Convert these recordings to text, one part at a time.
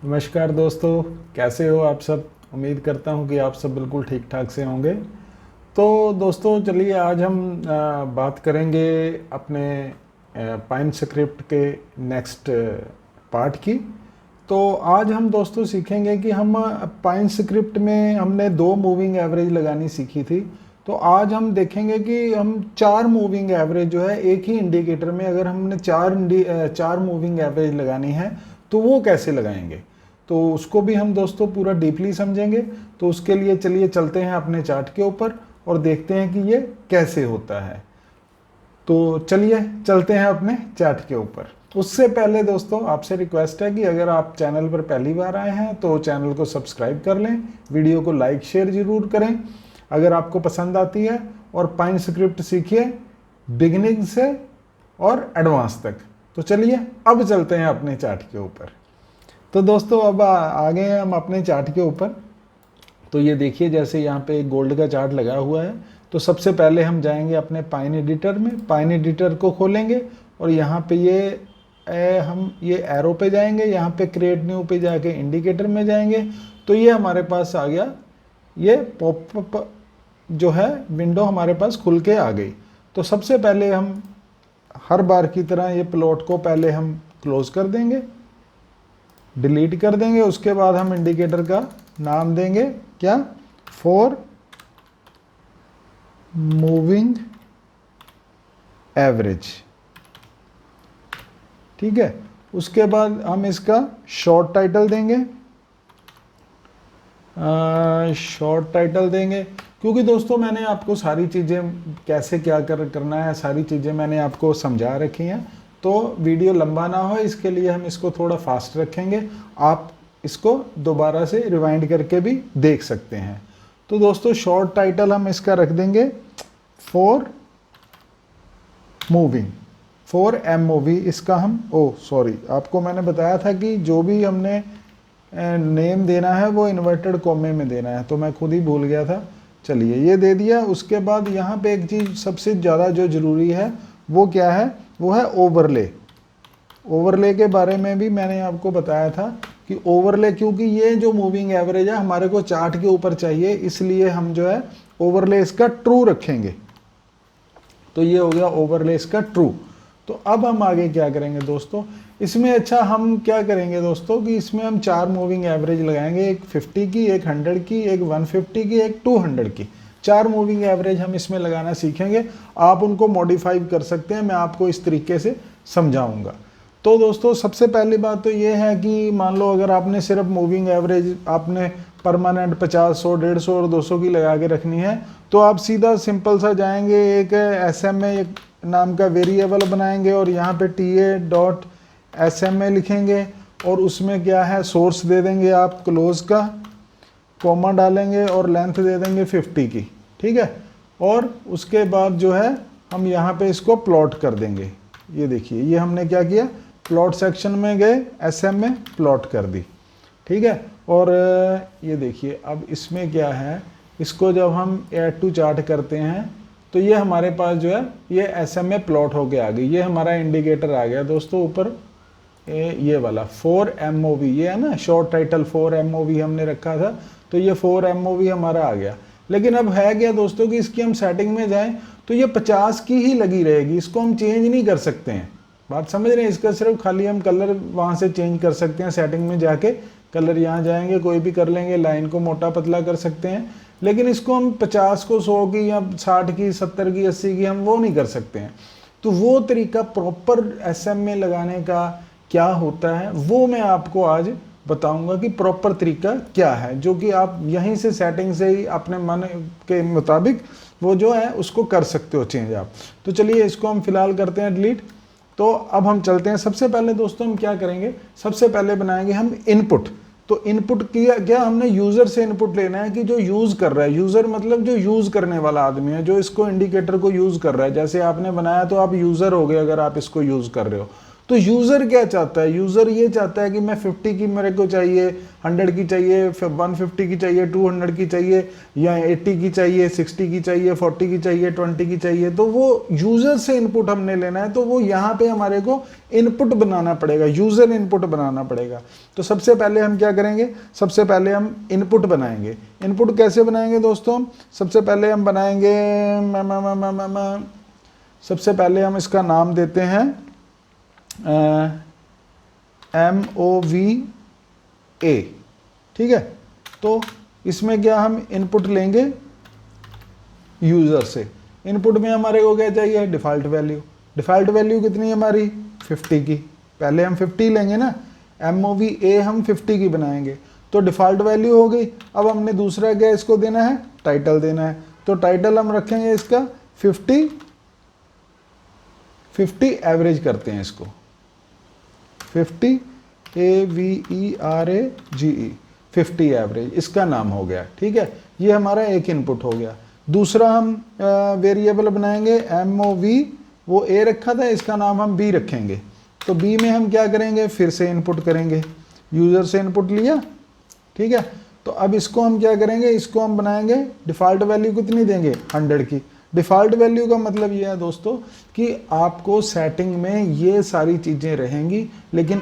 नमस्कार दोस्तों, कैसे हो आप सब। उम्मीद करता हूँ कि आप सब बिल्कुल ठीक ठाक से होंगे। तो दोस्तों चलिए आज हम बात करेंगे अपने पाइन स्क्रिप्ट के नेक्स्ट पार्ट की। तो आज हम दोस्तों सीखेंगे कि हम पाइन स्क्रिप्ट में हमने 2 मूविंग एवरेज लगानी सीखी थी। तो आज हम देखेंगे कि हम 4 मूविंग एवरेज जो है एक ही इंडिकेटर में अगर हमने चार मूविंग एवरेज लगानी है तो वो कैसे लगाएंगे। तो उसको भी हम दोस्तों पूरा डीपली समझेंगे। तो उसके लिए चलिए चलते हैं अपने चार्ट के ऊपर और देखते हैं कि ये कैसे होता है। तो चलिए चलते हैं अपने चार्ट के ऊपर। उससे पहले दोस्तों आपसे रिक्वेस्ट है कि अगर आप चैनल पर पहली बार आए हैं तो चैनल को सब्सक्राइब कर लें, वीडियो को लाइक शेयर जरूर करें अगर आपको पसंद आती है, और पाइन स्क्रिप्ट सीखिए बिगिनिंग से और एडवांस तक। तो चलिए अब चलते हैं अपने चार्ट के ऊपर। तो दोस्तों अब आ गए हैं हम अपने चार्ट के ऊपर। तो ये देखिए जैसे यहाँ पे एक गोल्ड का चार्ट लगा हुआ है। तो सबसे पहले हम जाएंगे अपने पाइन एडिटर में, पाइन एडिटर को खोलेंगे और यहाँ पे हम ये एरो पे जाएंगे, यहाँ पे क्रिएट न्यू पे जाके इंडिकेटर में जाएंगे। तो ये हमारे पास आ गया, ये पॉपअप जो है विंडो हमारे पास खुल के आ गई। तो सबसे पहले हम हर बार की तरह ये प्लॉट को पहले हम क्लोज कर देंगे, डिलीट कर देंगे। उसके बाद हम इंडिकेटर का नाम देंगे क्या, फॉर मूविंग एवरेज। ठीक है, उसके बाद हम इसका शॉर्ट टाइटल देंगे, क्योंकि दोस्तों मैंने आपको सारी चीज़ें कैसे क्या करना है सारी चीज़ें मैंने आपको समझा रखी हैं। तो वीडियो लंबा ना हो इसके लिए हम इसको थोड़ा फास्ट रखेंगे। आप इसको दोबारा से रिवाइंड करके भी देख सकते हैं। तो दोस्तों शॉर्ट टाइटल हम इसका रख देंगे फॉर मूविंग, फॉर MOV। इसका हम आपको मैंने बताया था कि जो भी हमने नेम देना है वो इन्वर्टेड कॉमे में देना है, तो मैं खुद ही भूल गया था। चलिए ये दे दिया। उसके बाद यहाँ पे एक चीज़ सबसे ज़्यादा जो ज़रूरी है वो क्या है, वो है ओवरले। ओवरले के बारे में भी मैंने आपको बताया था कि ओवरले, क्योंकि ये जो मूविंग एवरेज है हमारे को चार्ट के ऊपर चाहिए, इसलिए हम जो है ओवरले इसका ट्रू रखेंगे। तो ये हो गया ओवरले इसका ट्रू। तो अब हम आगे क्या करेंगे दोस्तों, इसमें अच्छा हम क्या करेंगे दोस्तों कि इसमें हम 4 मूविंग एवरेज लगाएंगे, एक 50 की, एक 100 की, एक 150 की, एक 200 की। 4 मूविंग एवरेज हम इसमें लगाना सीखेंगे। आप उनको मॉडिफाई कर सकते हैं, मैं आपको इस तरीके से समझाऊंगा। तो दोस्तों सबसे पहली बात तो ये है कि मान लो अगर आपने सिर्फ मूविंग एवरेज आपने परमानेंट 50, 100, 150 और 200 की लगा के रखनी है, तो आप सीधा सिंपल सा जाएंगे, एक SMA नाम का वेरिएबल बनाएंगे और यहाँ पे TA.SMA लिखेंगे और उसमें क्या है सोर्स दे देंगे आप क्लोज का, कॉमा डालेंगे और लेंथ दे देंगे 50 की। ठीक है, और उसके बाद जो है हम यहाँ पे इसको प्लॉट कर देंगे। ये देखिए ये हमने क्या किया, प्लॉट सेक्शन में गए, SMA प्लॉट कर दी। ठीक है, और ये देखिए अब इसमें क्या है, इसको जब हम ऐड टू चार्ट करते हैं तो ये हमारे पास जो है ये SMA प्लॉट होके आ गई। ये हमारा इंडिकेटर आ गया दोस्तों ऊपर, ये वाला फॉर MOV, ये है ना शॉर्ट टाइटल फॉर MOV हमने रखा था, तो ये फॉर MOV हमारा आ गया। लेकिन अब है क्या दोस्तों कि इसकी हम सेटिंग में जाएं तो ये 50 की ही लगी रहेगी, इसको हम चेंज नहीं कर सकते हैं। बात समझ रहे हैं, इसका सिर्फ खाली हम कलर वहाँ से चेंज कर सकते हैं, सेटिंग में जाके कलर यहाँ जाएंगे कोई भी कर लेंगे, लाइन को मोटा पतला कर सकते हैं। लेकिन इसको हम 50 को 100 की या 60 की 70 की 80 की हम वो नहीं कर सकते हैं। तो वो तरीका प्रॉपर SMA लगाने का क्या होता है वो मैं आपको आज बताऊंगा कि प्रॉपर तरीका क्या है, जो कि आप यहीं से सेटिंग से ही अपने मन के मुताबिक वो जो है उसको कर सकते हो चेंज आप। तो चलिए इसको हम फिलहाल करते हैं डिलीट। तो अब हम चलते हैं, सबसे पहले दोस्तों हम क्या करेंगे, सबसे पहले बनाएंगे हम इनपुट। तो इनपुट क्या हमने यूज़र से इनपुट लेना है कि जो यूज़ कर रहा है, यूज़र मतलब जो यूज़ करने वाला आदमी है, जो इसको इंडिकेटर को यूज़ कर रहा है। जैसे आपने बनाया तो आप यूज़र हो गए अगर आप इसको यूज़ कर रहे हो। तो यूज़र क्या चाहता है, यूज़र ये चाहता है कि मैं 50 की मेरे को चाहिए, 100 की चाहिए, 150 की चाहिए, 200 की चाहिए, या 80 की चाहिए, 60 की चाहिए, 40 की चाहिए, 20 की चाहिए। तो वो यूज़र से इनपुट हमने लेना है, तो वो यहाँ पे हमारे को इनपुट बनाना पड़ेगा, यूज़र इनपुट बनाना पड़ेगा। तो सबसे पहले हम क्या करेंगे, सबसे पहले हम इनपुट बनाएंगे। इनपुट कैसे बनाएंगे दोस्तों, सबसे पहले हम बनाएंगे, सबसे पहले हम इसका नाम देते हैं MOVA, ठीक है। तो इसमें क्या हम इनपुट लेंगे यूज़र से। इनपुट में हमारे को क्या चाहिए, डिफ़ॉल्ट वैल्यू। डिफ़ॉल्ट वैल्यू कितनी है हमारी, 50 की। पहले हम 50 लेंगे ना, MOVA हम 50 की बनाएंगे, तो डिफ़ॉल्ट वैल्यू हो गई। अब हमने दूसरा क्या इसको देना है, टाइटल देना है। तो टाइटल हम रखेंगे इसका 50 एवरेज करते हैं इसको, 50 AVERAGE, 50 एवरेज इसका नाम हो गया, ठीक है। ये हमारा एक इनपुट हो गया। दूसरा हम वेरिएबल बनाएंगे MOV, वो A रखा था, इसका नाम हम B रखेंगे। तो B में हम क्या करेंगे, फिर से इनपुट करेंगे, यूज़र से इनपुट लिया, ठीक है। तो अब इसको हम क्या करेंगे, इसको हम बनाएंगे, डिफ़ॉल्ट वैल्यू कितनी देंगे, 100 की। डिफ़ॉल्ट वैल्यू का मतलब ये है दोस्तों कि आपको सेटिंग में ये सारी चीज़ें रहेंगी, लेकिन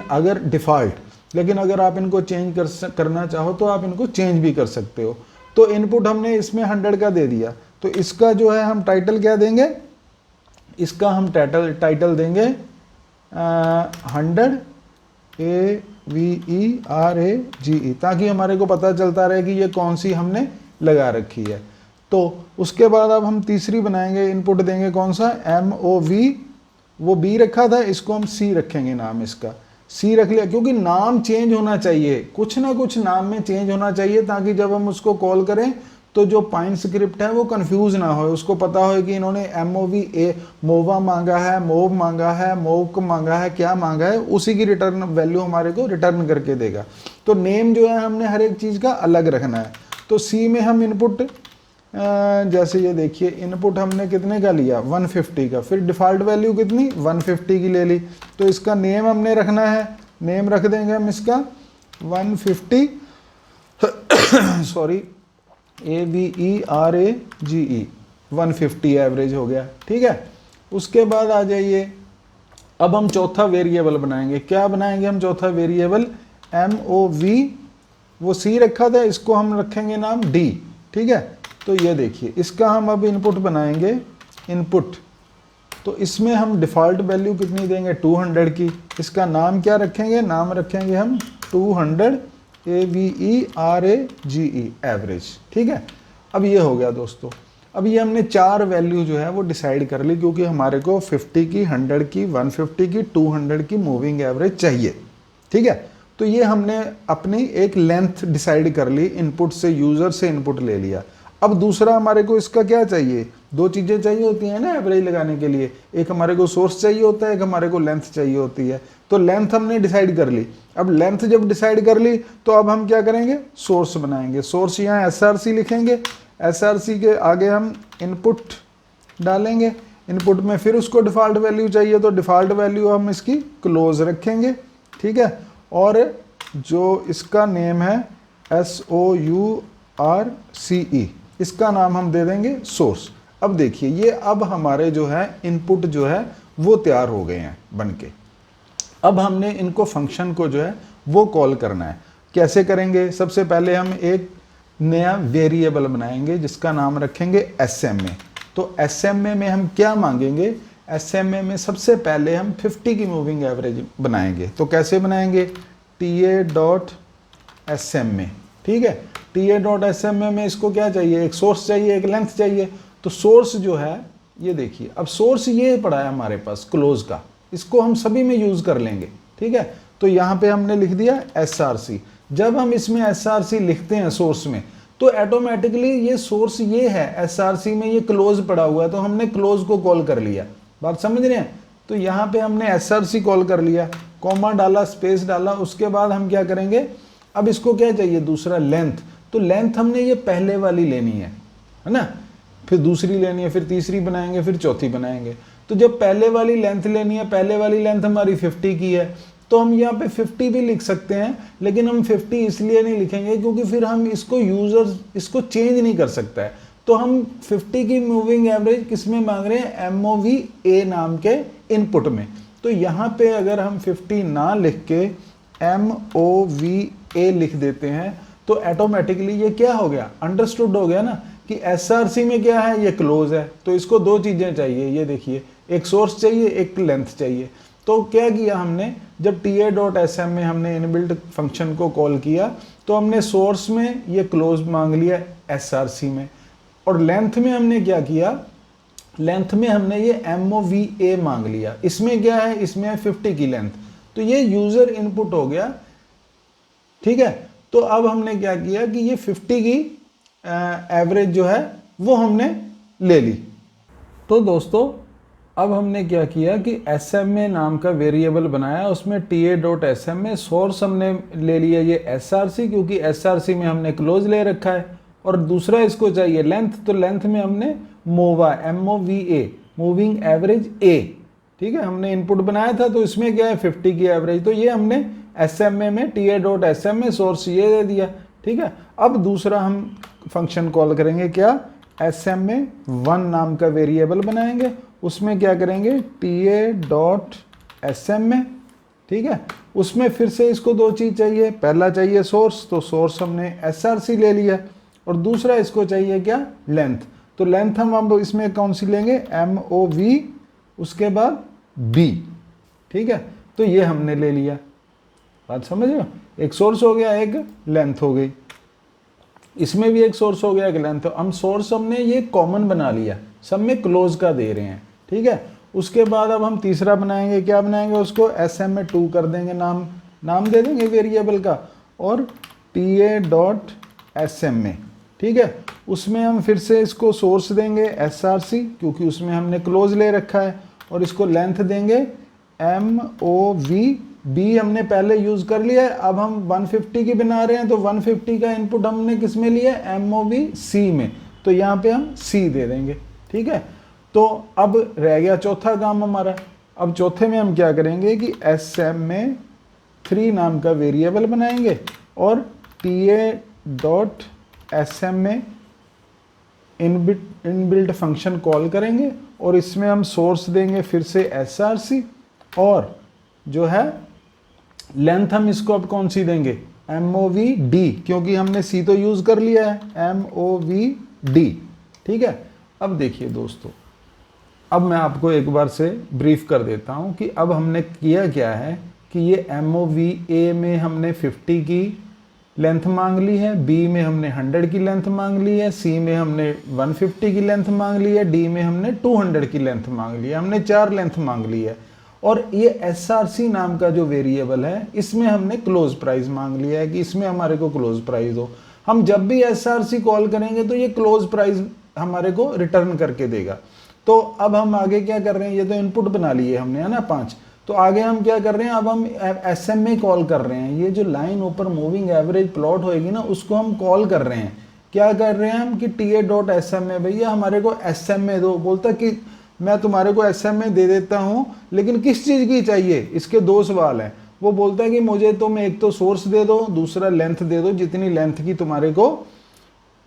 अगर आप इनको चेंज करना चाहो तो आप इनको चेंज भी कर सकते हो। तो इनपुट हमने इसमें 100 का दे दिया, तो इसका जो है हम टाइटल क्या देंगे, इसका हम टाइटल देंगे 100 AVERAGE, ताकि हमारे को पता चलता रहे कि ये कौन सी हमने लगा रखी है। तो उसके बाद अब हम तीसरी बनाएंगे, इनपुट देंगे कौन सा, MOV, वो B रखा था, इसको हम C रखेंगे, नाम इसका C रख लिया, क्योंकि नाम चेंज होना चाहिए, कुछ ना कुछ नाम में चेंज होना चाहिए, ताकि जब हम उसको कॉल करें तो जो पाइन स्क्रिप्ट है वो कंफ्यूज ना हो, उसको पता हो कि इन्होंने MOVA मोवा मांगा है, मोव मांगा है, मोक मांगा है, क्या मांगा है, उसी की रिटर्न वैल्यू हमारे को रिटर्न करके देगा। तो नेम जो है हमने हर एक चीज़ का अलग रखना है। तो C में हम इनपुट, जैसे ये देखिए, इनपुट हमने कितने का लिया, 150 का, फिर डिफ़ॉल्ट वैल्यू कितनी, 150 की ले ली। तो इसका नेम हमने रखना है, नेम रख देंगे हम इसका 150 सॉरी AVERAGE, 150 एवरेज हो गया, ठीक है। उसके बाद आ जाइए, अब हम चौथा वेरिएबल बनाएंगे। क्या बनाएंगे हम चौथा वेरिएबल, MOV, वो C रखा था, इसको हम रखेंगे नाम D, ठीक है। तो ये देखिए, इसका हम अब इनपुट बनाएंगे, इनपुट। तो इसमें हम डिफ़ॉल्ट वैल्यू कितनी देंगे, 200 की। इसका नाम क्या रखेंगे, नाम रखेंगे हम 200 AVERAGE, एवरेज, ठीक है। अब ये हो गया दोस्तों। अब ये हमने 4 वैल्यू जो है वो डिसाइड कर ली, क्योंकि हमारे को 50 की, 100 की, 150 की, 200 की मूविंग एवरेज चाहिए, ठीक है। तो ये हमने अपनी एक लेंथ डिसाइड कर ली, इनपुट से, यूज़र से इनपुट ले लिया। अब दूसरा हमारे को इसका क्या चाहिए, 2 चीज़ें चाहिए होती हैं ना एवरेज लगाने के लिए, एक हमारे को सोर्स चाहिए होता है, एक हमारे को लेंथ चाहिए होती है। तो लेंथ हमने डिसाइड कर ली। अब लेंथ जब डिसाइड कर ली, तो अब हम क्या करेंगे, सोर्स बनाएंगे। सोर्स यहाँ SRC लिखेंगे, SRC के आगे हम इनपुट डालेंगे, इनपुट में फिर उसको डिफ़ॉल्ट वैल्यू चाहिए, तो डिफ़ॉल्ट वैल्यू हम इसकी क्लोज रखेंगे, ठीक है। और जो इसका नेम है SOURCE, इसका नाम हम दे देंगे सोर्स। अब देखिए, ये अब हमारे जो है इनपुट जो है वो तैयार हो गए हैं बन के। अब हमने इनको फंक्शन को जो है वो कॉल करना है। कैसे करेंगे, सबसे पहले हम एक नया वेरिएबल बनाएंगे जिसका नाम रखेंगे SMA। तो SMA में हम क्या मांगेंगे, SMA में सबसे पहले हम 50 की मूविंग एवरेज बनाएंगे। तो कैसे बनाएंगे, TA.SMA, ठीक है। TA.SMA में इसको क्या चाहिए, एक सोर्स चाहिए, एक लेंथ चाहिए। तो सोर्स जो है, ये देखिए, अब सोर्स ये पड़ा है हमारे पास क्लोज का, इसको हम सभी में यूज कर लेंगे, ठीक है। तो यहाँ पे हमने लिख दिया SRC। जब हम इसमें SRC लिखते हैं सोर्स में, तो ऑटोमेटिकली ये सोर्स ये है, SRC में ये क्लोज पड़ा हुआ है, तो हमने क्लोज को कॉल कर लिया। बात समझ रहे हैं। तो यहाँ पे हमने SRC कॉल कर लिया, कॉमा डाला, स्पेस डाला। उसके बाद हम क्या करेंगे, अब इसको क्या चाहिए, दूसरा लेंथ। तो लेंथ हमने ये पहले वाली लेनी है ना, फिर दूसरी लेनी है, फिर तीसरी बनाएंगे, फिर चौथी बनाएंगे। तो जब पहले वाली लेंथ लेनी है, पहले वाली लेंथ हमारी 50 की है, तो हम यहाँ पे 50 भी लिख सकते हैं, लेकिन हम 50 इसलिए नहीं लिखेंगे क्योंकि फिर हम इसको यूजर इसको चेंज नहीं कर सकता है। तो हम 50 की मूविंग एवरेज किस में मांग रहे हैं, MOVA नाम के इनपुट में। तो यहाँ पे अगर हम 50 ना लिख के MOVA लिख देते हैं तो ऑटोमेटिकली ये क्या हो गया, अंडरस्टूड हो गया ना कि SRC में क्या है, ये क्लोज है। तो इसको दो चीजें चाहिए, ये देखिए, एक सोर्स चाहिए, एक लेंथ चाहिए। तो क्या किया हमने, जब TA.SM में हमने इनबिल्ट फंक्शन को कॉल किया तो हमने सोर्स में ये क्लोज मांग लिया SRC में, और लेंथ में हमने क्या किया, लेंथ में हमने ये MOVA मांग लिया। इसमें क्या है, इसमें है 50 की लेंथ। तो ये यूजर इनपुट हो गया, ठीक है। तो अब हमने क्या किया कि ये 50 की एवरेज जो है वो हमने ले ली। तो दोस्तों अब हमने क्या किया कि SMA नाम का वेरिएबल बनाया, उसमें TA.SM में सोर्स हमने ले लिया ये SRC, क्योंकि SRC में हमने क्लोज ले रखा है, और दूसरा इसको चाहिए लेंथ, तो लेंथ में हमने MOVA मूविंग एवरेज A, ठीक है, हमने इनपुट बनाया था। तो इसमें क्या है 50 की एवरेज, तो ये हमने SMA में TA.SM में सोर्स ये दे दिया, ठीक है। अब दूसरा हम फंक्शन कॉल करेंगे क्या, SMA1 नाम का वेरिएबल बनाएंगे, उसमें क्या करेंगे TA.SM में, ठीक है। उसमें फिर से इसको दो चीज चाहिए, पहला चाहिए सोर्स, तो सोर्स हमने SRC ले लिया, और दूसरा इसको चाहिए क्या, लेंथ। तो लेंथ हम अब इसमें कौन सी लेंगे, MOV, उसके बाद B, ठीक है। तो ये हमने ले लिया, बात समझ रहे हो, एक सोर्स हो गया, एक लेंथ हो गई, इसमें भी एक सोर्स हो गया, एक लेंथ। हम सोर्स हमने ये कॉमन बना लिया, सब में क्लोज का दे रहे हैं, ठीक है। उसके बाद अब हम तीसरा बनाएंगे, क्या बनाएंगे, उसको SMA2 कर देंगे, नाम दे देंगे वेरिएबल का, और TA.SM में, ठीक है। उसमें हम फिर से इसको सोर्स देंगे SRC, क्योंकि उसमें हमने क्लोज ले रखा है, और इसको लेंथ देंगे MOVB, हमने पहले यूज कर लिया है। अब हम 150 की बना रहे हैं, तो 150 का इनपुट हमने किस में लिया, MOVC में, तो यहाँ पे हम C दे देंगे, ठीक है। तो अब रह गया चौथा काम हमारा। अब चौथे में हम क्या करेंगे कि SMA3 नाम का वेरिएबल बनाएंगे, और TA.SM में इनबिल्ट फंक्शन कॉल करेंगे, और इसमें हम सोर्स देंगे फिर से SRC, और जो है लेंथ हम इसको अब कौन सी देंगे, MOVD, क्योंकि हमने C तो यूज कर लिया है, MOVD, ठीक है। अब देखिए दोस्तों, अब मैं आपको एक बार से ब्रीफ कर देता हूं कि अब हमने किया क्या है कि ये MOVA में हमने 50 की लेंथ मांग ली है, B में हमने 100 की लेंथ मांग ली है, C में हमने 150 की लेंथ मांग ली है, D में हमने 200 की लेंथ मांग ली है, हमने 4 लेंथ मांग ली है। और ये SRC नाम का जो वेरिएबल है, इसमें हमने क्लोज प्राइस मांग लिया है कि इसमें हमारे को क्लोज प्राइस दो। हम जब भी SRC कॉल करेंगे तो ये क्लोज प्राइस हमारे को रिटर्न करके देगा। तो अब हम आगे क्या कर रहे हैं, ये तो इनपुट बना लिए हमने, है ना, 5। तो आगे हम क्या कर रहे हैं, अब हम SMA कॉल कर रहे हैं। ये जो लाइन ऊपर मूविंग एवरेज प्लॉट होएगी ना, उसको हम कॉल कर रहे हैं। क्या कर रहे हैं हम कि TA.SM भैया हमारे को SMA दो। बोलता कि मैं तुम्हारे को SMA दे देता हूं, लेकिन किस चीज की चाहिए, इसके दो सवाल हैं। वो बोलता है कि मुझे तुम एक तो सोर्स दे दो, दूसरा लेंथ दे दो, जितनी लेंथ की तुम्हारे को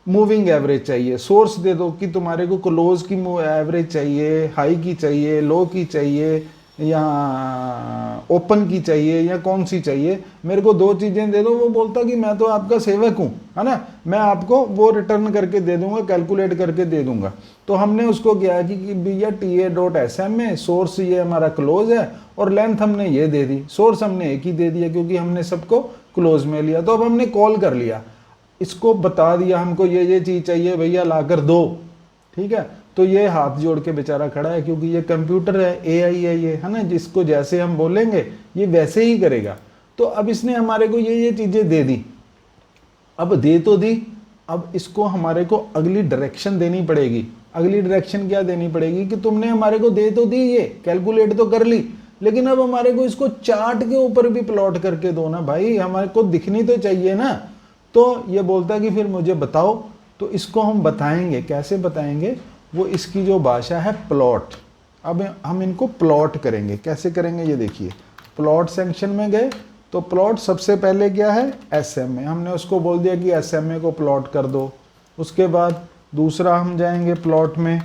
मूविंग एवरेज चाहिए। सोर्स दे दो कि तुम्हारे को क्लोज की एवरेज चाहिए, हाई की चाहिए, लो की चाहिए, या ओपन की चाहिए, या कौन सी चाहिए, मेरे को दो चीजें दे दो। वो बोलता कि मैं तो आपका सेवक हूं, है ना, मैं आपको वो रिटर्न करके दे दूंगा, कैलकुलेट करके दे दूंगा। तो हमने उसको किया कि भैया TA.SM में सोर्स ये हमारा क्लोज है, और लेंथ हमने ये दे दी, सोर्स हमने एक ही दे दिया क्योंकि हमने सबको क्लोज में लिया। तो अब हमने कॉल कर लिया, इसको बता दिया हमको ये चीज चाहिए भैया लाकर दो, ठीक है। तो ये हाथ जोड़ के बेचारा खड़ा है, क्योंकि ये कंप्यूटर है, AI है ये, है ना, जिसको जैसे हम बोलेंगे ये वैसे ही करेगा। तो अब इसने हमारे को ये चीजें दे दी। अब दे तो दी, अब इसको हमारे को अगली डायरेक्शन देनी पड़ेगी। अगली डायरेक्शन क्या देनी पड़ेगी कि तुमने हमारे को दे तो दी, ये कैलकुलेट तो कर ली, लेकिन अब हमारे को इसको चार्ट के ऊपर भी प्लॉट करके दो ना भाई, हमारे को दिखनी तो चाहिए ना। तो ये बोलता है कि फिर मुझे बताओ। तो इसको हम बताएंगे, कैसे बताएंगे, वो इसकी जो भाषा है प्लॉट, अब हम इनको प्लॉट करेंगे। कैसे करेंगे ये देखिए, प्लॉट सेक्शन में गए तो प्लॉट सबसे पहले क्या है, SMA। हमने उसको बोल दिया कि SMA को प्लॉट कर दो। उसके बाद दूसरा हम जाएंगे प्लॉट में,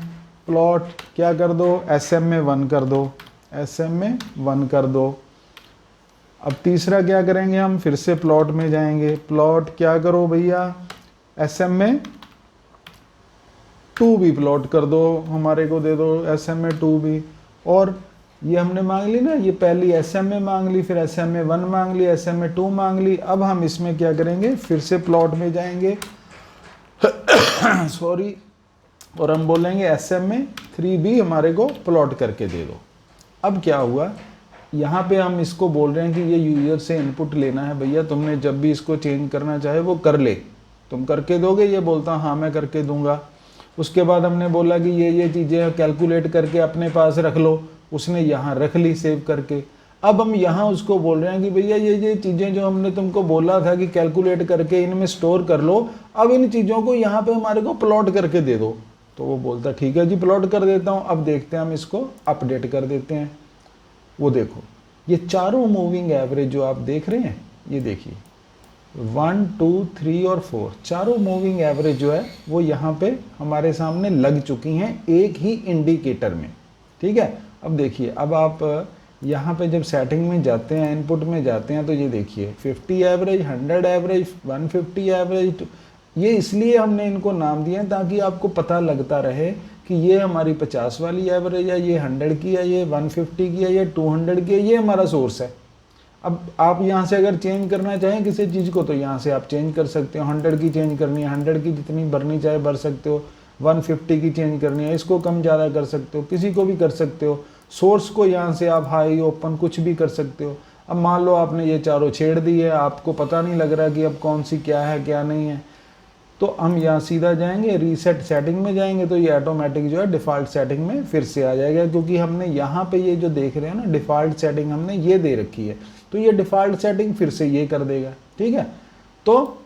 प्लॉट क्या कर दो, SMA1 कर दो, SMA1 कर दो। अब तीसरा क्या करेंगे, हम फिर से प्लॉट में जाएंगे, प्लॉट क्या करो भैया, SMA2 भी प्लॉट कर दो, हमारे को दे दो SMA2 भी। और ये हमने मांग ली ना, ये पहली SMA मांग ली, फिर SMA1 मांग ली, SMA2 मांग ली। अब हम इसमें क्या करेंगे, फिर से प्लॉट में जाएंगे सॉरी, और हम बोलेंगे SMA3 भी हमारे को प्लॉट करके दे दो। अब क्या हुआ, यहाँ पे हम इसको बोल रहे हैं कि ये यूजर से इनपुट लेना है भैया, तुमने जब भी इसको चेंज करना चाहे वो कर ले, तुम करके दोगे, ये बोलता हाँ मैं करके दूंगा। उसके बाद हमने बोला कि ये चीज़ें कैलकुलेट करके अपने पास रख लो, उसने यहाँ रख ली सेव करके। अब हम यहाँ उसको बोल रहे हैं कि भैया ये चीज़ें जो हमने तुमको बोला था कि कैलकुलेट करके इनमें स्टोर कर लो, अब इन चीज़ों को यहाँ पे हमारे को प्लॉट करके दे दो। तो वो बोलता ठीक है जी प्लॉट कर देता हूँ। अब देखते हैं, हम इसको अपडेट कर देते हैं। वो देखो, ये चारों मूविंग एवरेज जो आप देख रहे हैं, ये देखिए 1, 2, 3 और 4 चारों मूविंग एवरेज जो है वो यहाँ पे हमारे सामने लग चुकी हैं एक ही इंडिकेटर में। ठीक है, अब देखिए, अब आप यहाँ पे जब सेटिंग में जाते हैं, इनपुट में जाते हैं, तो ये देखिए 50 एवरेज, 100 एवरेज, 150 एवरेज। ये इसलिए हमने इनको नाम दिए हैं ताकि आपको पता लगता रहे कि ये हमारी 50 वाली एवरेज है, ये 100 की है, ये 150 की है, ये 200 की है, ये हमारा सोर्स है। अब आप यहाँ से अगर चेंज करना चाहें किसी चीज़ को तो यहाँ से आप चेंज कर सकते हो। 100 की चेंज करनी है, 100 की जितनी भरनी चाहे भर सकते हो। 150 की चेंज करनी है, इसको कम ज़्यादा कर सकते हो, किसी को भी कर सकते हो। सोर्स को यहाँ से आप हाई ओपन कुछ भी कर सकते हो। अब मान लो आपने ये चारों छेड़ दी है, आपको पता नहीं लग रहा कि अब कौन सी क्या है क्या नहीं है, तो हम यहाँ सीधा जाएंगे रीसेट सेटिंग में जाएंगे, तो ये ऑटोमेटिक जो है डिफ़ॉल्ट सेटिंग में फिर से आ जाएगा, क्योंकि हमने यहाँ पे ये जो देख रहे हैं ना डिफ़ॉल्ट सेटिंग हमने ये दे रखी है, तो ये डिफ़ॉल्ट सेटिंग फिर से ये कर देगा। ठीक है, तो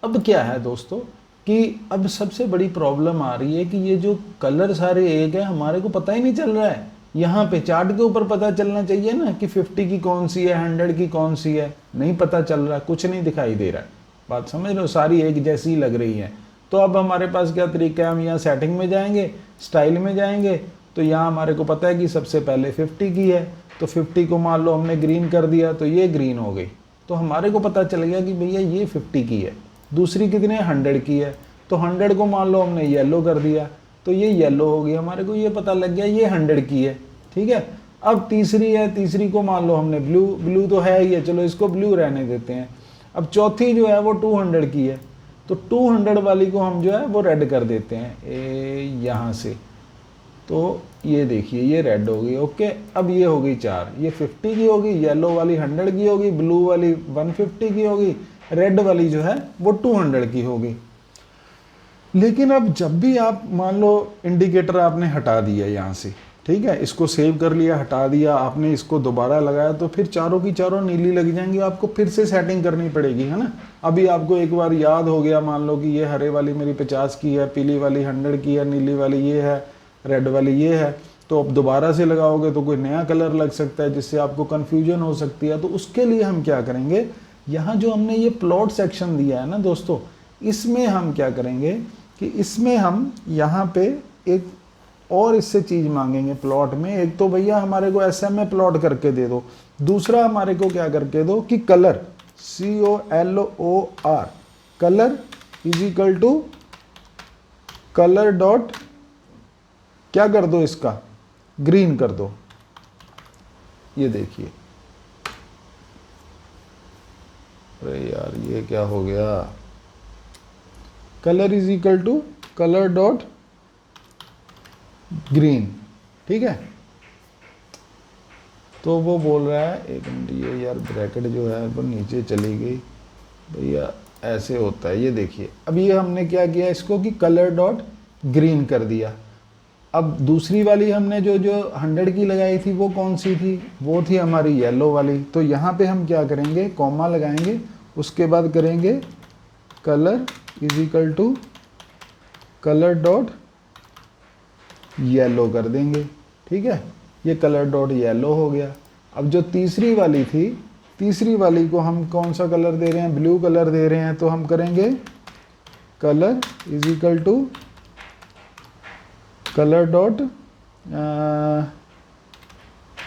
अब क्या है दोस्तों कि अब सबसे बड़ी प्रॉब्लम आ रही है कि ये जो कलर सारे एक है, हमारे को पता ही नहीं चल रहा है। यहाँ पे चार्ट के ऊपर पता चलना चाहिए ना कि 50 की कौन सी है, 100 की कौन सी है, नहीं पता चल रहा, कुछ नहीं दिखाई दे रहा है। बात समझ लो, सारी एक जैसी ही लग रही है। तो अब हमारे पास क्या तरीका है, हम यहाँ सेटिंग में जाएंगे, स्टाइल में जाएंगे, तो यहाँ हमारे को पता है कि सबसे पहले 50 की है, तो 50 को मान लो हमने ग्रीन कर दिया तो ये ग्रीन हो गई, तो हमारे को पता चल गया कि भैया ये 50 की है। दूसरी कितने 100 की है, तो 100 को मान लो हमने येलो कर दिया तो ये येलो हो गई, हमारे को ये पता लग गया ये 100 की है। ठीक है, अब तीसरी है, तीसरी को मान लो हमने ब्लू, ब्लू तो है ही है, चलो इसको ब्लू रहने देते हैं। अब चौथी जो है वो 200 की है, तो 200 वाली को हम जो है वो रेड कर देते हैं यहाँ से, तो ये देखिए ये रेड हो गई। ओके, अब ये हो गई 4, ये 50 की होगी, येलो वाली 100 की होगी, ब्लू वाली 150 की होगी, रेड वाली जो है वो 200 की होगी। लेकिन अब जब भी आप मान लो इंडिकेटर आपने हटा दिया यहाँ से, ठीक है, इसको सेव कर लिया, हटा दिया आपने, इसको दोबारा लगाया, तो फिर चारों की चारों नीली लग जाएंगी, आपको फिर से सेटिंग करनी पड़ेगी, है ना। अभी आपको एक बार याद हो गया, मान लो कि ये हरे वाली मेरी 50 की है, पीली वाली 100 की है, नीली वाली ये है, रेड वाली ये है, तो अब दोबारा से लगाओगे तो कोई नया कलर लग सकता है जिससे आपको कन्फ्यूजन हो सकती है। तो उसके लिए हम क्या करेंगे, यहाँ जो हमने ये प्लॉट सेक्शन दिया है ना दोस्तों, इसमें हम क्या करेंगे कि इसमें हम यहाँ पे एक और इससे चीज़ मांगेंगे प्लॉट में। एक तो भैया हमारे को SMA प्लॉट करके दे दो, दूसरा हमारे को क्या करके दो कि colour COLOR colour is equal to colour dot क्या कर दो, इसका ग्रीन कर दो। ये देखिए, अरे यार ये क्या हो गया, colour is equal to colour dot green. ठीक है, तो वो बोल रहा है, एक मिनट, ये यार ब्रैकेट जो है वो नीचे चली गई भैया, ऐसे होता है। ये देखिए, अब ये हमने क्या किया इसको कि कलर डॉट ग्रीन कर दिया। अब दूसरी वाली हमने जो 100 की लगाई थी वो कौन सी थी, वो थी हमारी येलो वाली। तो यहाँ पे हम क्या करेंगे, कॉमा लगाएंगे, उसके बाद करेंगे colour is equal to colour dot yellow कर देंगे। ठीक है, ये कलर डॉट येलो हो गया। अब जो तीसरी वाली थी, तीसरी वाली को हम कौन सा कलर दे रहे हैं, ब्लू कलर दे रहे हैं, तो हम करेंगे colour is equal to colour dot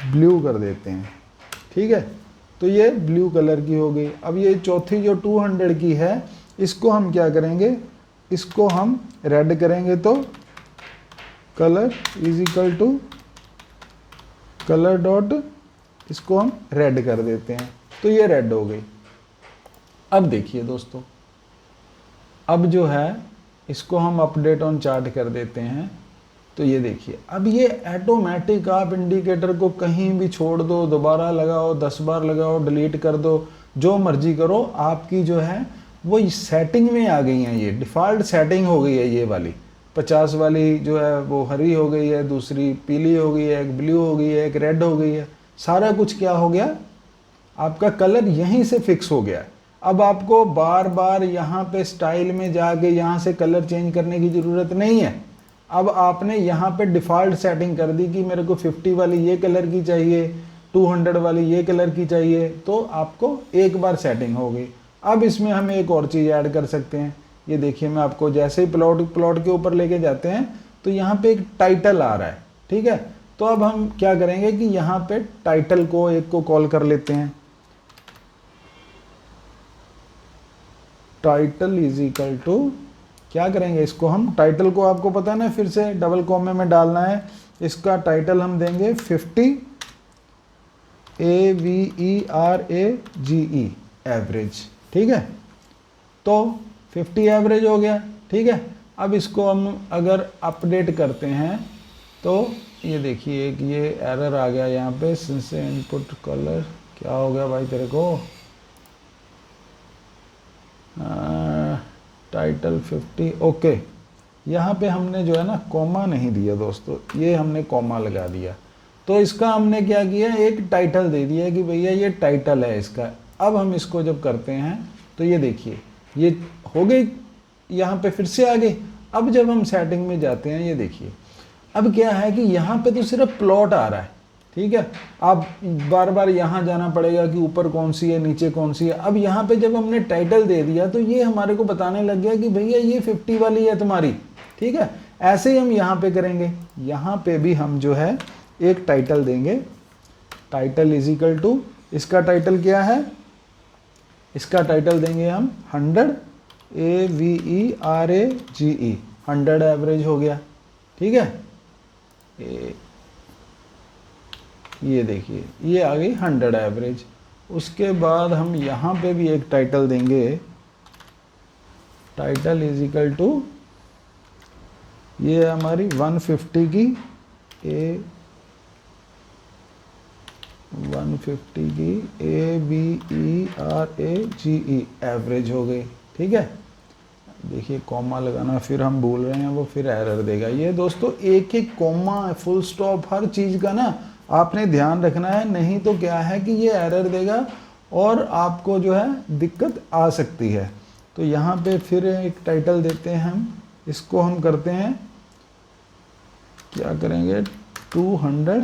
blue कर देते हैं, ठीक है। तो ये ब्लू कलर की हो गई। अब ये चौथी जो 200 की है, इसको हम क्या करेंगे, इसको हम रेड करेंगे, तो colour is equal to colour dot, इसको हम रेड कर देते हैं, तो ये रेड हो गई। अब देखिए दोस्तों, अब जो है इसको हम अपडेट ऑन चार्ट कर देते हैं, तो ये देखिए अब ये ऑटोमेटिक, आप इंडिकेटर को कहीं भी छोड़ दो, दोबारा लगाओ, 10 बार लगाओ, डिलीट कर दो, जो मर्जी करो, आपकी जो है वो सेटिंग में आ गई है, ये डिफ़ॉल्ट सेटिंग हो गई है। ये वाली 50 वाली जो है वो हरी हो गई है, दूसरी पीली हो गई है, एक ब्लू हो गई है, एक रेड हो गई है, सारा कुछ क्या हो गया, आपका कलर यहीं से फिक्स हो गया। अब आपको बार बार यहाँ पे स्टाइल में जाके यहाँ से कलर चेंज करने की ज़रूरत नहीं है। अब आपने यहाँ पे डिफ़ॉल्ट सेटिंग कर दी कि मेरे को 50 वाली ये कलर की चाहिए, 200 वाली ये कलर की चाहिए, तो आपको एक बार सेटिंग हो गई। अब इसमें हम एक और चीज़ ऐड कर सकते हैं। ये देखिए, मैं आपको जैसे ही प्लॉट के ऊपर लेके जाते हैं तो यहाँ पे एक टाइटल आ रहा है, ठीक है। तो अब हम क्या करेंगे कि यहाँ पे टाइटल को एक को कॉल कर लेते हैं, टाइटल इज इक्वल टू, क्या करेंगे, इसको हम टाइटल को, आपको पता है ना, फिर से डबल कॉमे में डालना है। इसका टाइटल हम देंगे 50 AVERAGE एवरेज, ठीक है। तो 50 एवरेज हो गया, ठीक है। अब इसको हम अगर अपडेट करते हैं तो ये देखिए एक ये एरर आ गया यहाँ पे, से इनपुट कलर, क्या हो गया भाई तेरे को, टाइटल 50, ओके। यहाँ पे हमने जो है ना कॉमा नहीं दिया दोस्तों, ये हमने कॉमा लगा दिया, तो इसका हमने क्या किया, एक टाइटल दे दिया कि भैया ये टाइटल है इसका। अब हम इसको जब करते हैं तो ये देखिए ये हो गई, यहाँ पे फिर से आ गई। अब जब हम सेटिंग में जाते हैं, ये देखिए अब क्या है कि यहाँ पे तो सिर्फ प्लॉट आ रहा है, ठीक है। आप बार बार यहाँ जाना पड़ेगा कि ऊपर कौन सी है, नीचे कौन सी है। अब यहाँ पे जब हमने टाइटल दे दिया तो ये हमारे को बताने लग गया कि भैया ये 50 वाली है तुम्हारी, ठीक है। ऐसे ही हम यहाँ पे करेंगे, यहाँ पे भी हम जो है एक टाइटल देंगे, टाइटल इज इक्वल टू, इसका टाइटल क्या है, इसका टाइटल देंगे हम 100 AVERAGE, 100 एवरेज हो गया, ठीक है। ये देखिए ये आ गई 100 एवरेज। उसके बाद हम यहाँ पे भी एक टाइटल देंगे, टाइटल इज इक्वल टू, ये हमारी 150 की 150 की AVERAGE एवरेज हो गई, ठीक है। देखिए कॉमा लगाना फिर हम भूल रहे हैं, वो फिर एरर देगा। ये दोस्तों एक एक कॉमा, फुल स्टॉप, हर चीज़ का ना आपने ध्यान रखना है, नहीं तो क्या है कि ये एरर देगा और आपको जो है दिक्कत आ सकती है। तो यहाँ पे फिर एक टाइटल देते हैं हम, इसको हम करते हैं, क्या करेंगे, 200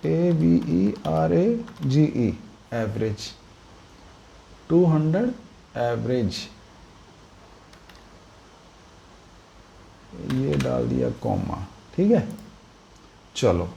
AVERAGE एवरेज, 200 एवरेज, ये डाल दिया कॉमा, ठीक है। चलो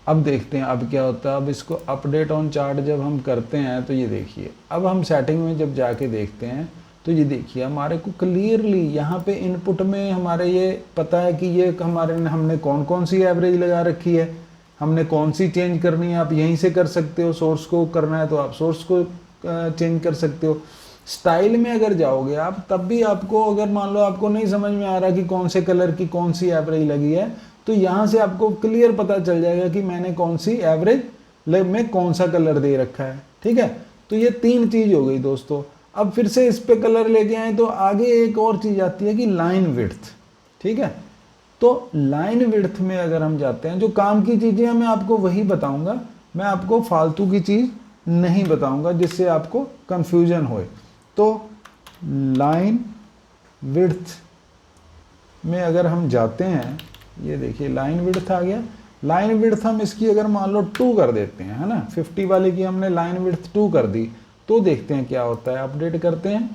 अब देखते हैं अब क्या होता है। अब इसको अपडेट ऑन चार्ट जब हम करते हैं तो ये देखिए, अब हम सेटिंग में जब जाके देखते हैं तो ये देखिए हमारे को क्लियरली यहाँ पे इनपुट में हमारे ये पता है कि ये हमारे हमने कौन कौन सी एवरेज लगा रखी है, हमने कौन सी चेंज करनी है। आप यहीं से कर सकते हो, सोर्स को करना है तो आप सोर्स को चेंज कर सकते हो। स्टाइल में अगर जाओगे आप, तब भी आपको अगर मान लो आपको नहीं समझ में आ रहा कि कौन से कलर की कौन सी एवरेज लगी है, तो यहाँ से आपको क्लियर पता चल जाएगा कि मैंने कौन सी एवरेज में कौन सा कलर दे रखा है, ठीक है। तो ये 3 चीज़ हो गई दोस्तों। अब फिर से इस पे कलर लेके आए तो आगे एक और चीज़ आती है कि लाइन विड्थ, ठीक है। तो लाइन विड्थ में अगर हम जाते हैं, जो काम की चीज़ें हैं मैं आपको वही बताऊंगा, मैं आपको फालतू की चीज़ नहीं बताऊंगा जिससे आपको कंफ्यूजन होए। तो लाइन विड्थ में अगर हम जाते हैं, ये देखिए लाइन विड्थ आ गया। लाइन विड्थ हम इसकी अगर मान लो 2 कर देते हैं, है ना, 50 वाले की हमने लाइन विड्थ 2 कर दी, तो देखते हैं क्या होता है। अपडेट करते हैं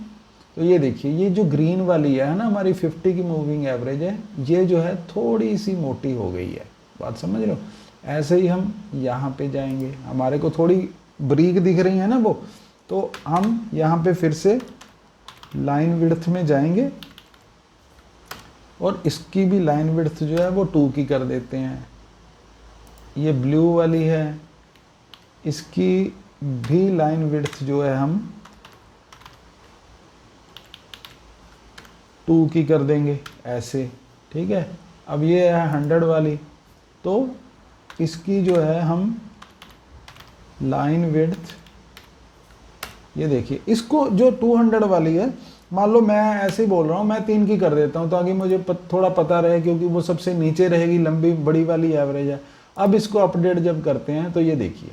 तो ये देखिए, ये जो ग्रीन वाली है ना हमारी 50 की मूविंग एवरेज है, ये जो है थोड़ी सी मोटी हो गई है, बात समझ रहे हो। ऐसे ही हम यहाँ पे जाएंगे, हमारे को थोड़ी ब्रीक दिख रही है ना वो, तो हम यहाँ पे फिर से लाइन विड्थ में जाएंगे और इसकी भी लाइन विड्थ जो है वो 2 की कर देते हैं। ये ब्लू वाली है, इसकी भी लाइन विड्थ जो है हम 2 की कर देंगे ऐसे, ठीक है। अब ये है 100 वाली, तो इसकी जो है हम लाइन विड्थ, ये देखिए, इसको जो 200 वाली है, मान लो मैं ऐसे ही बोल रहा हूँ, मैं 3 की कर देता हूँ ताकि मुझे थोड़ा पता रहे, क्योंकि वो सबसे नीचे रहेगी, लंबी बड़ी वाली एवरेज है। अब इसको अपडेट जब करते हैं तो ये देखिए,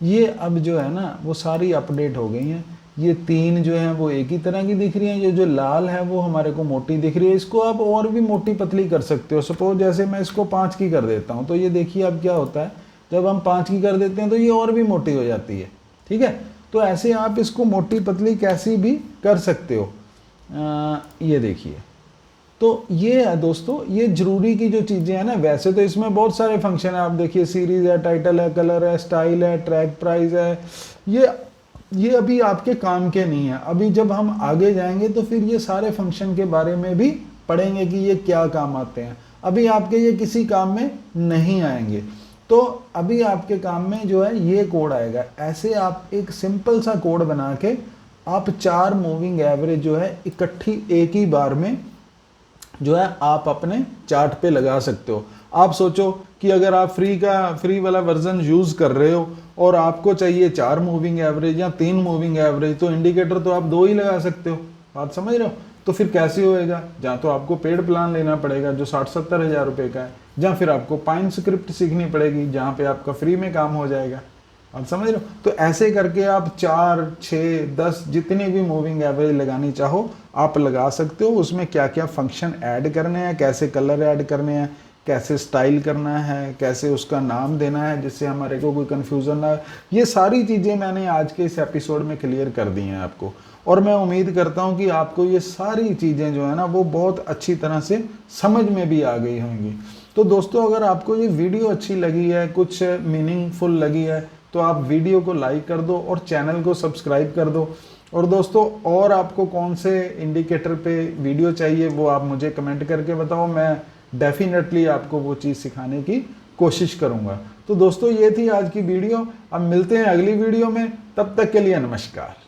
ये अब जो है ना वो सारी अपडेट हो गई हैं। ये 3 जो है वो एक ही तरह की दिख रही हैं, ये जो लाल है वो हमारे को मोटी दिख रही है। इसको आप और भी मोटी पतली कर सकते हो। सपोज जैसे मैं इसको 5 की कर देता हूँ, तो ये देखिए अब क्या होता है, जब हम 5 की कर देते हैं तो ये और भी मोटी हो जाती है, ठीक है। तो ऐसे आप इसको मोटी पतली कैसी भी कर सकते हो। ये देखिए, तो ये है दोस्तों, ये जरूरी की जो चीज़ें हैं ना, वैसे तो इसमें बहुत सारे फंक्शन है। आप देखिए, सीरीज़ है, टाइटल है, कलर है, स्टाइल है, ट्रैक प्राइस है, ये अभी आपके काम के नहीं है। अभी जब हम आगे जाएंगे तो फिर ये सारे फंक्शन के बारे में भी पढ़ेंगे कि ये क्या काम आते हैं। अभी आपके ये किसी काम में नहीं आएंगे, तो अभी आपके काम में जो है ये कोड आएगा। ऐसे आप एक सिंपल सा कोड बना के आप 4 मूविंग एवरेज जो है इकट्ठी एक ही बार में जो है आप अपने चार्ट पे लगा सकते हो। आप सोचो कि अगर आप फ्री वाला वर्जन यूज कर रहे हो और आपको चाहिए 4 मूविंग एवरेज या 3 मूविंग एवरेज, तो इंडिकेटर तो आप 2 ही लगा सकते हो, बात समझ रहे हो। तो फिर कैसे होएगा, जहाँ तो आपको पेड प्लान लेना पड़ेगा जो 60-70 हज़ार रुपये का है, या फिर आपको पाइन स्क्रिप्ट सीखनी पड़ेगी जहाँ पे आपका फ्री में काम हो जाएगा, आप समझ रहे हो। तो ऐसे करके आप 4, 6, 10 जितनी भी मूविंग एवरेज लगानी चाहो आप लगा सकते हो। उसमें क्या क्या फंक्शन ऐड करने हैं, कैसे कलर ऐड करने हैं, कैसे स्टाइल करना है, कैसे उसका नाम देना है जिससे हमारे को कोई कन्फ्यूज़न ना हो, ये सारी चीज़ें मैंने आज के इस एपिसोड में क्लियर कर दी हैं आपको। और मैं उम्मीद करता हूँ कि आपको ये सारी चीज़ें जो है ना वो बहुत अच्छी तरह से समझ में भी आ गई होंगी। तो दोस्तों, अगर आपको ये वीडियो अच्छी लगी है, कुछ मीनिंगफुल लगी है, तो आप वीडियो को लाइक कर दो और चैनल को सब्सक्राइब कर दो। और दोस्तों, और आपको कौन से इंडिकेटर पे वीडियो चाहिए वो आप मुझे कमेंट करके बताओ, मैं डेफिनेटली आपको वो चीज़ सिखाने की कोशिश करूँगा। तो दोस्तों, ये थी आज की वीडियो। अब मिलते हैं अगली वीडियो में, तब तक के लिए नमस्कार।